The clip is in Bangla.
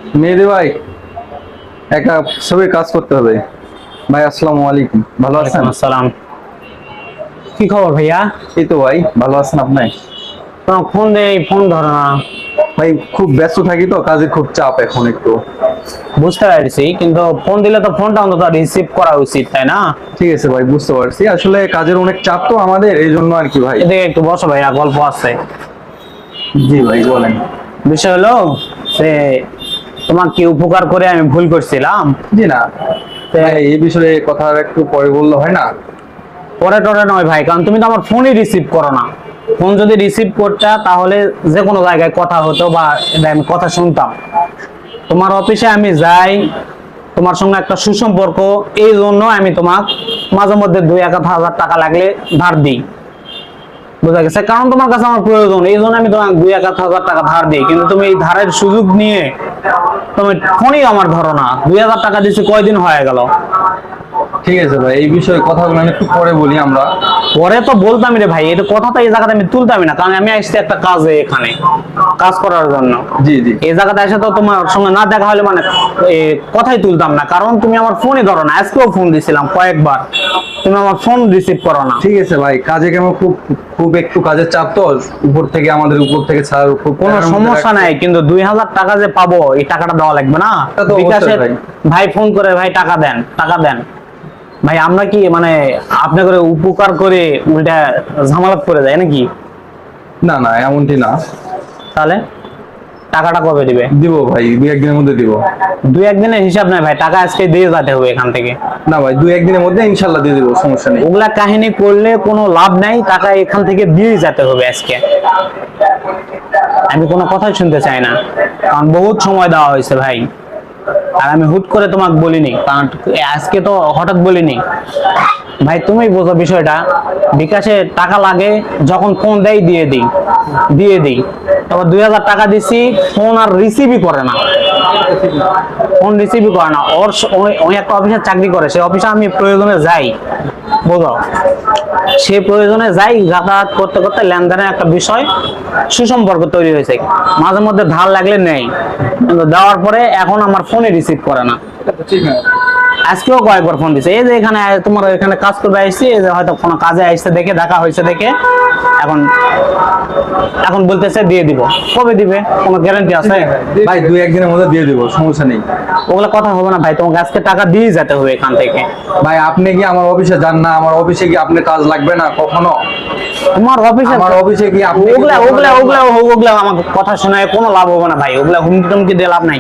মেহেদি ভাই, একটা ছবির কাজ করতে হবে। ভাই আসসালামু আলাইকুম, ভালো আছেন? আসসালাম। কি খবর ভাইয়া? এই তো ভাই, ভালো আছেন আপনি? তোমার ফোন দেই, ফোন ধরো না। ভাই খুব ব্যস্ত থাকি তো, কাজের খুব চাপ এখন একটু। বুঝতে পারছি, কিন্তু ফোন দিলে তো ফোনটা অন্তত রিসিভ করা উচিত, তাই না? ঠিক আছে ভাই, বুঝতে পারছি, আসলে কাজের অনেক চাপ তো আমাদের, এই জন্য আর কি ভাই। এদিকে একটু বসো ভাইয়া, গল্প আছে। জি ভাই বলেন। বিষয় হলো যে তোমার কি উপকার করে আমি ভুল করছিলাম। জি না ভাই, এই বিষয়ে কথা একটু পরে বললে হয় না? পরে টরে নয় ভাই, কারণ তুমি তো আমার ফোনই রিসিভ করো না। ফোন যদি রিসিভ করতা তাহলে যে কোনো জায়গায় কথা হতো বা আমি কথা শুনতাম। তোমার অফিসে আমি যাই, তোমার সঙ্গে একটা সুসম্পর্ক, এই জন্য আমি তোমাক মাঝে মধ্যে 2-1 হাজার টাকা লাগলে ধার দিই। বোঝা গেছে? কারণ তোমার কাছে আমার প্রয়োজন, এই জন্য আমি তোমাকে 2-1 হাজার টাকা ধার দিই। কিন্তু তুমি এই ধারের সুযোগ নিয়ে তুমি ফোনই আমার ধরো না। 2,000 টাকা দিচ্ছি, কয়দিন হয়ে গেল? ঠিক আছে ভাই, এই বিষয়ে কথাগুলো আমি একটু পরে বলি আমরা। পরে তো বলতাম রে ভাই, এটা কথা তো এই জায়গাতে আমি তুলতামই না, কারণ আমি আসছি একটা কাজে, এখানে কাজ করার জন্য। জি জি। এই জায়গাতে এসে তো তোমার সঙ্গে না দেখা হলে মানে কথাই তুলতাম না, কারণ তুমি আমার ফোনই ধরো না। আজকেও ফোন দিছিলাম কয়েকবার, তুমি আমার ফোন রিসিভ করো না। ঠিক আছে ভাই, কাজে কেমন খুব খুব একটু কাজের চাপ তো, আমাদের উপর থেকে ছাড় খুব কোনো সমস্যা নাই, কিন্তু 2,000 টাকা যে পাবো, এই টাকাটা দেওয়া লাগবে না? তা তো অবশ্যই বিকাশে ভাই। ভাই ফোন করে, ভাই টাকা দেন, টাকা দেন। ভাই আমরা কি মানে আপনি করে উপকার করে উল্টা ঝামেলা করে যায় নাকি? না না, এমনটি না। তাহলে টাকাটা কবে দিবে? দিব ভাই, 2-1 দিনের মধ্যে দিব। 2-1 দিনের হিসাব নাই ভাই, টাকা আজকে দিয়ে যেতে হবে এখান থেকে। না ভাই, 2-1 দিনের মধ্যে ইনশাল্লাহ দিয়ে দিব, সমস্যা নেই। ওগুলা কাহিনী করলে কোনো লাভ নাই, টাকা এখান থেকে দিয়ে যেতে হবে আজকে। আমি কোনো কথাই শুনতে চাই না, কারণ বহুত সময় দেওয়া হয়েছে ভাই। আর আমি হুট করে তোমাকে বলিনি, কারণ আজকে তো হঠাৎ বলিনি। ভাই তুমি বোঝো বিষয়টা, বিকাশে টাকা লাগে যখন ফোন দেয় দিয়ে দিই। তারপর 2,000 টাকা দিছি, ফোন আর রিসিভই করে না। ফোন রিসিভই করে না। ওই একটা অফিসে চাকরি করে, সেই অফিসে আমি প্রয়োজনে যাই, বোঝো, সে প্রয়োজনে যাই, যাতায়াত করতে করতে লেনদেনের একটা বিষয়, সুসম্পর্ক তৈরি হয়েছে। মাঝে মধ্যে ধার লাগলে নেই, কিন্তু দেওয়ার পরে এখন আমার ফোনে রিসিভ করে না। ঠিক না? আজকেও কয়েকবার ফোন দিছে, এই যে এখানে তোমার এখানে কাজ করবে আসছি, এই যে হয়তো কোনো কাজে আসছে দেখে, দেখা হয়েছে দেখে, এখন এখন বলতেছে দিয়ে দিব। কবে দিবে? কোনো গ্যারান্টি আছে? ভাই 2-1 দিনের মধ্যে দিয়ে দিব, সমস্যা নেই। ওগুলা কথা হবে না ভাই, তোমাকে আজকে টাকা দিয়ে যেতে হবে এখান থেকে। ভাই আপনি কি আমার অফিসে যান না? আমার অফিসে কি আপনি কাজ লাগবে না কখনো? তোমার অফিসে, আমার অফিসে কি আপনি ওগুলা আমাকে কথা শোনায় কোনো লাভ হবে না ভাই, ওগুলা হুমকি টুমকি দিয়ে লাভ নাই।